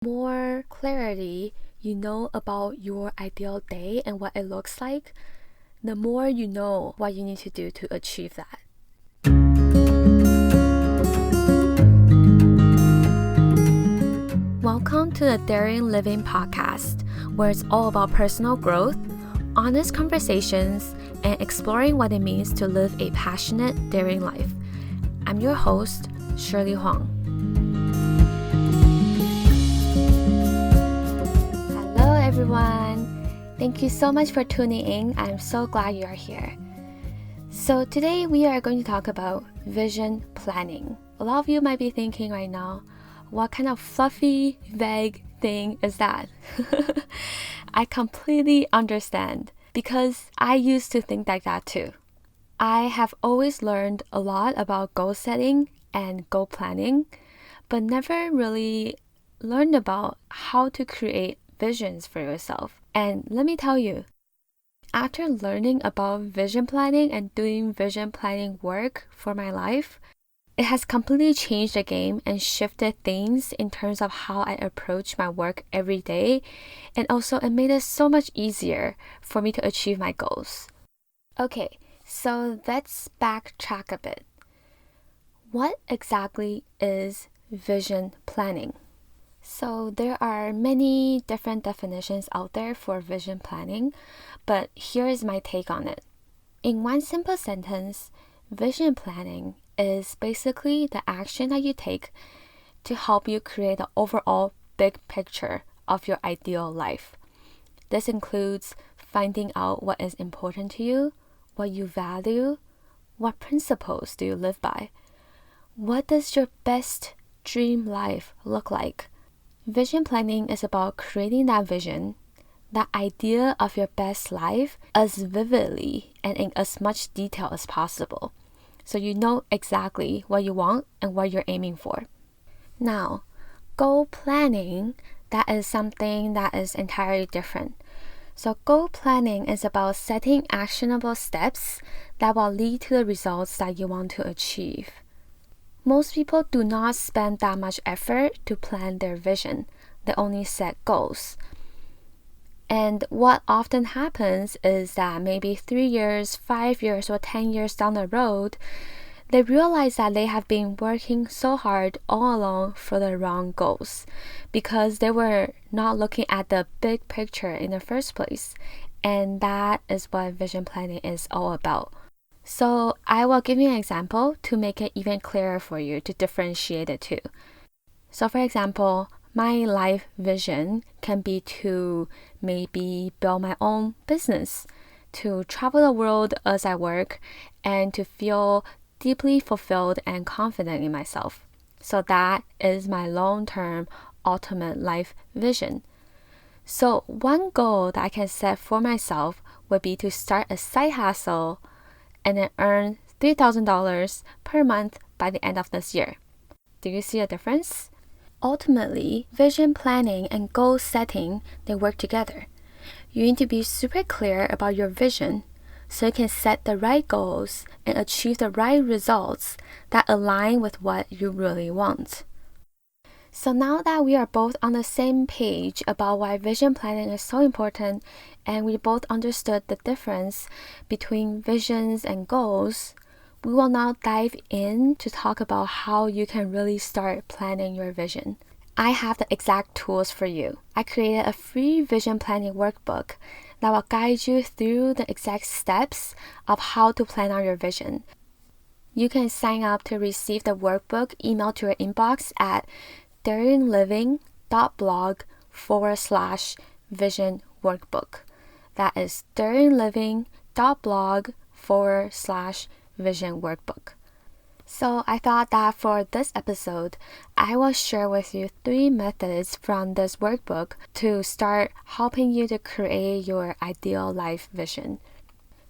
more clarity you know about your ideal day and what it looks like, the more you know what you need to do to achieve that. Welcome to the Daring Living podcast, where it's all about personal growth, honest conversations, and exploring what it means to live a passionate, daring life. I'm your host, Shirley Huang. Hello everyone! Thank you so much for tuning in. I'm so glad you are here. So today we are going to talk about vision planning. A lot of you might be thinking right now, what kind of fluffy, vague thing is that? I completely understand because I used to think like that too. I have always learned a lot about goal setting and goal planning, but never really learned about how to create visions for yourself. And let me tell you, after learning about vision planning and doing vision planning work for my life, it has completely changed the game and shifted things in terms of how I approach my work every day, and also it made it so much easier for me to achieve my goals. Okay, so let's backtrack a bit. What exactly is vision planning? So there are many different definitions out there for vision planning, but here is my take on it. In one simple sentence, vision planning is basically the action that you take to help you create the overall big picture of your ideal life. This includes finding out what is important to you, what you value, what principles do you live by, what does your best dream life look like. Vision planning is about creating that vision, that idea of your best life as vividly and in as much detail as possible, so you know exactly what you want and what you're aiming for. Now, goal planning, that is something that is entirely different. So goal planning is about setting actionable steps that will lead to the results that you want to achieve. Most people do not spend that much effort to plan their vision. They only set goals. And what often happens is that maybe 3 years, 5 years, or 10 years down the road, they realize that they have been working so hard all along for the wrong goals because they were not looking at the big picture in the first place. And that is what vision planning is all about. So I will give you an example to make it even clearer for you to differentiate the two. So for example, my life vision can be to maybe build my own business, to travel the world as I work, and to feel deeply fulfilled and confident in myself. So that is my long-term ultimate life vision. So one goal that I can set for myself would be to start a side hustle and then earn $3,000 per month by the end of this year. Do you see a difference? Ultimately, vision planning and goal setting, they work together. You need to be super clear about your vision so you can set the right goals and achieve the right results that align with what you really want. So now that we are both on the same page about why vision planning is so important and we both understood the difference between visions and goals, we will now dive in to talk about how you can really start planning your vision. I have the exact tools for you. I created a free vision planning workbook that will guide you through the exact steps of how to plan out your vision. You can sign up to receive the workbook emailed to your inbox at daringliving.blog/vision workbook. That is daringliving.blog/vision workbook. So I thought that for this episode, I will share with you 3 methods from this workbook to start helping you to create your ideal life vision.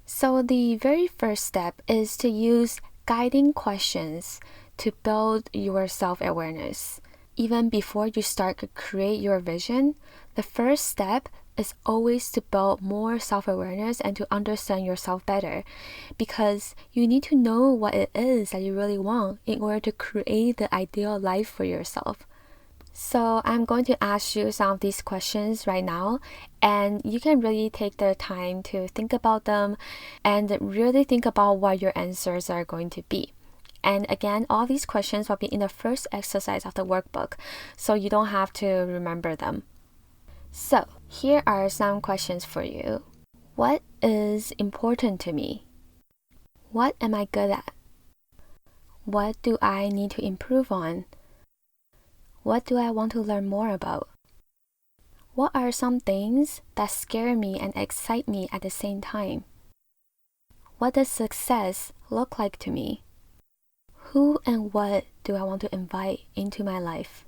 So the very first step is to use guiding questions to build your self-awareness. Even before you start to create your vision, the first step is always to build more self-awareness and to understand yourself better, because you need to know what it is that you really want in order to create the ideal life for yourself. So I'm going to ask you some of these questions right now, and you can really take the time to think about them and really think about what your answers are going to be. And again, all these questions will be in the first exercise of the workbook, so you don't have to remember them. So here are some questions for you. What is important to me? What am I good at? What do I need to improve on? What do I want to learn more about? What are some things that scare me and excite me at the same time? What does success look like to me? Who and what do I want to invite into my life?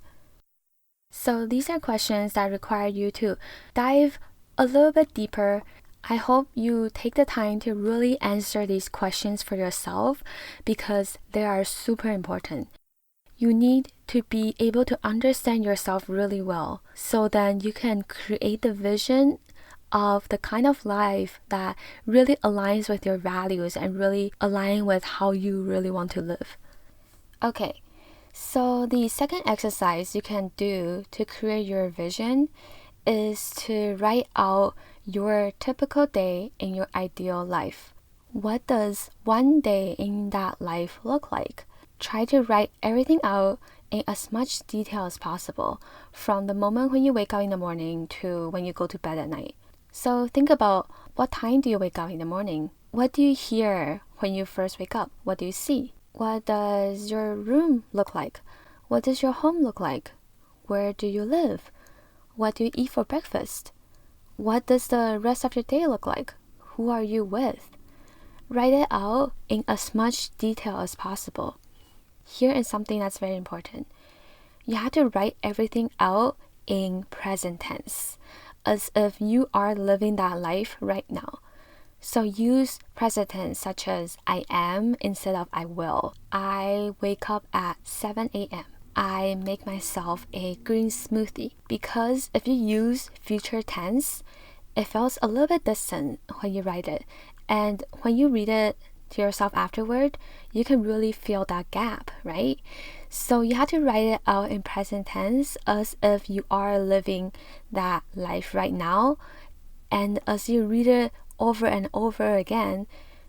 So these are questions that require you to dive a little bit deeper. I hope you take the time to really answer these questions for yourself because they are super important. You need to be able to understand yourself really well so then you can create the vision of the kind of life that really aligns with your values and really align with how you really want to live. Okay, so the second exercise you can do to create your vision is to write out your typical day in your ideal life. What does one day in that life look like? Try to write everything out in as much detail as possible, from the moment when you wake up in the morning to when you go to bed at night. So think about, what time do you wake up in the morning? What do you hear when you first wake up? What do you see? What does your room look like? What does your home look like? Where do you live? What do you eat for breakfast? What does the rest of your day look like? Who are you with? Write it out in as much detail as possible. Here is something that's very important. You have to write everything out in present tense, as if you are living that life right now. So use present tense such as I am instead of I will. I wake up at 7 a.m. I make myself a green smoothie. Because if you use future tense, it feels a little bit distant when you write it. And when you read it to yourself afterward, you can really feel that gap, right? So you have to write it out in present tense as if you are living that life right now. And as you read it over and over again,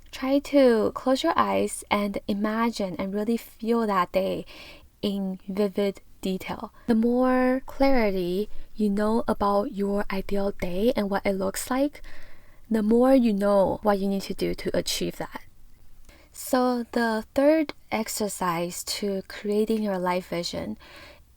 try to close your eyes and imagine and really feel that day in vivid detail. The more clarity you know about your ideal day and what it looks like, the more you know what you need to do to achieve that. So the third exercise to creating your life vision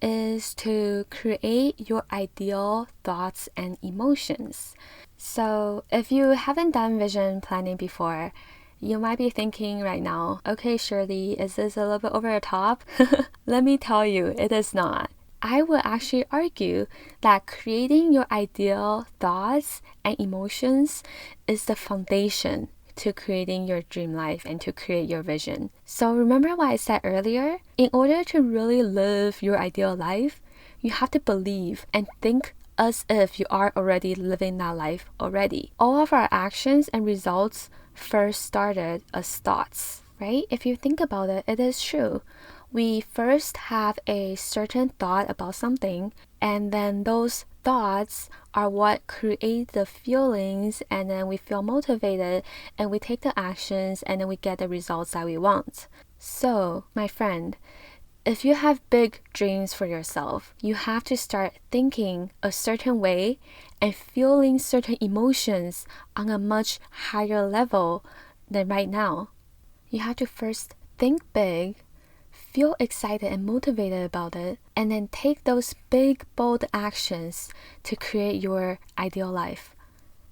is to create your ideal thoughts and emotions. So if you haven't done vision planning before, you might be thinking right now, okay, Shirley, is this a little bit over the top? Let me tell you, it is not. I would actually argue that creating your ideal thoughts and emotions is the foundation to creating your dream life and to create your vision. So remember what I said earlier? In order to really live your ideal life, you have to believe and think as if you are already living that life already. All of our actions and results first started as thoughts, right? If you think about it, it is true. We first have a certain thought about something, and then those thoughts are what create the feelings, and then we feel motivated and we take the actions and then we get the results that we want. So, my friend, if you have big dreams for yourself, you have to start thinking a certain way and feeling certain emotions on a much higher level than right now. You have to first think big, feel excited and motivated about it, and then take those big, bold actions to create your ideal life.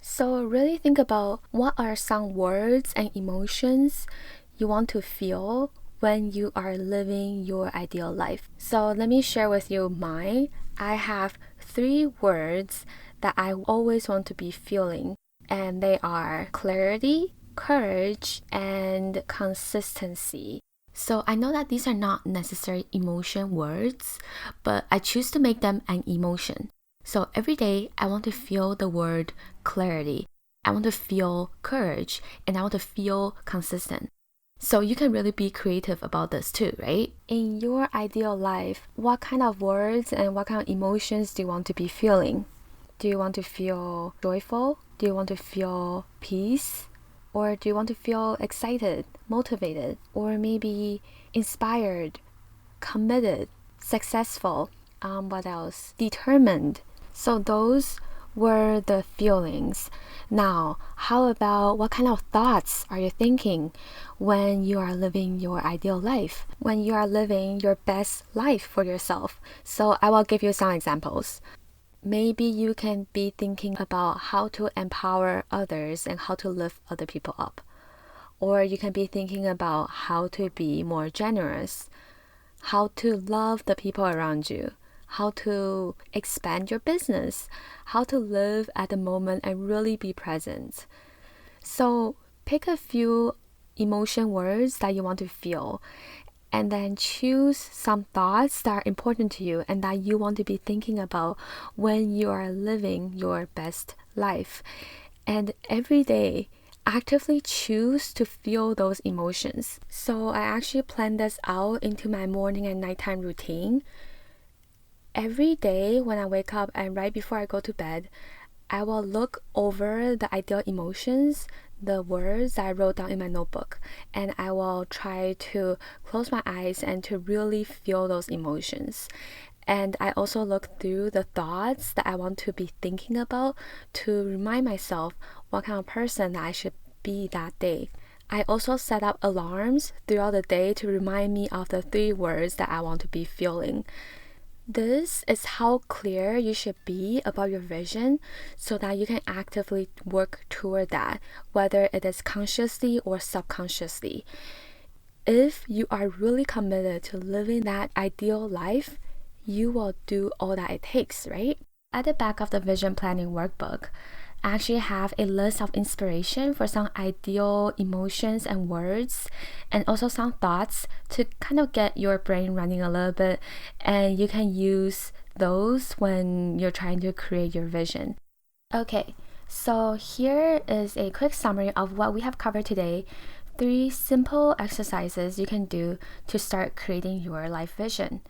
So really think about what are some words and emotions you want to feel when you are living your ideal life. So let me share with you mine. I have 3 words that I always want to be feeling, and they are clarity, courage, and consistency. So I know that these are not necessary emotion words, but I choose to make them an emotion. So every day I want to feel the word clarity. I want to feel courage, and I want to feel consistent. So you can really be creative about this too, right? In your ideal life, what kind of words and what kind of emotions do you want to be feeling? Do you want to feel joyful? Do you want to feel peace? Or do you want to feel excited, motivated, or maybe inspired, committed, successful? What else? Determined. So those were the feelings. Now, how about what kind of thoughts are you thinking when you are living your ideal life? When you are living your best life for yourself? So I will give you some examples. Maybe you can be thinking about how to empower others and how to lift other people up. Or you can be thinking about how to be more generous, how to love the people around you, how to expand your business, how to live at the moment and really be present. So pick a few emotion words that you want to feel, and then choose some thoughts that are important to you and that you want to be thinking about when you are living your best life. And every day, actively choose to feel those emotions. So I actually plan this out into my morning and nighttime routine. Every day when I wake up and right before I go to bed, I will look over the ideal emotions, the words that I wrote down in my notebook, and I will try to close my eyes and to really feel those emotions. And I also look through the thoughts that I want to be thinking about to remind myself what kind of person that I should be that day. I also set up alarms throughout the day to remind me of the 3 words that I want to be feeling. This is how clear you should be about your vision so that you can actively work toward that, whether it is consciously or subconsciously. If you are really committed to living that ideal life, you will do all that it takes, right? At the back of the vision planning workbook, I actually have a list of inspiration for some ideal emotions and words, and also some thoughts to kind of get your brain running a little bit, and you can use those when you're trying to create your vision. Okay, so here is a quick summary of what we have covered today. 3 simple exercises you can do to start creating your life vision.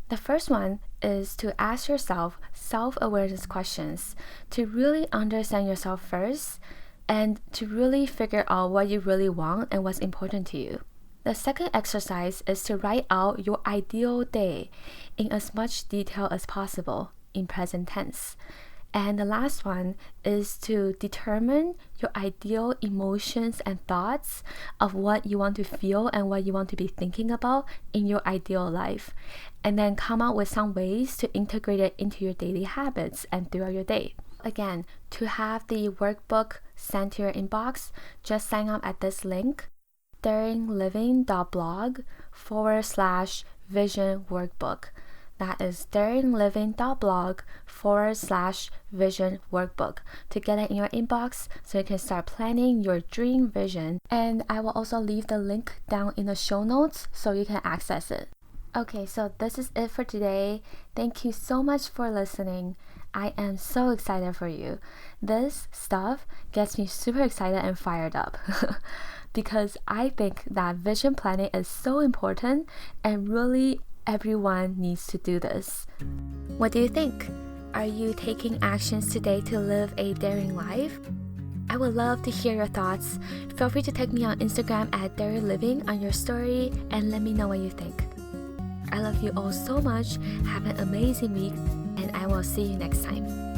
The first one is to ask yourself self-awareness questions to really understand yourself first and to really figure out what you really want and what's important to you. The second exercise is to write out your ideal day in as much detail as possible in present tense. And the last one is to determine your ideal emotions and thoughts of what you want to feel and what you want to be thinking about in your ideal life. And then come up with some ways to integrate it into your daily habits and throughout your day. Again, to have the workbook sent to your inbox, just sign up at this link, daringliving.blog/vision workbook. That is daringliving.blog/vision workbook to get it in your inbox so you can start planning your dream vision. And I will also leave the link down in the show notes so you can access it. Okay, so this is it for today. Thank you so much for listening. I am so excited for you. This stuff gets me super excited and fired up because I think that vision planning is so important and really everyone needs to do this. What do you think? Are you taking actions today to live a daring life? I would love to hear your thoughts. Feel free to tag me on Instagram at daringliving on your story and let me know what you think. I love you all so much. Have an amazing week and I will see you next time.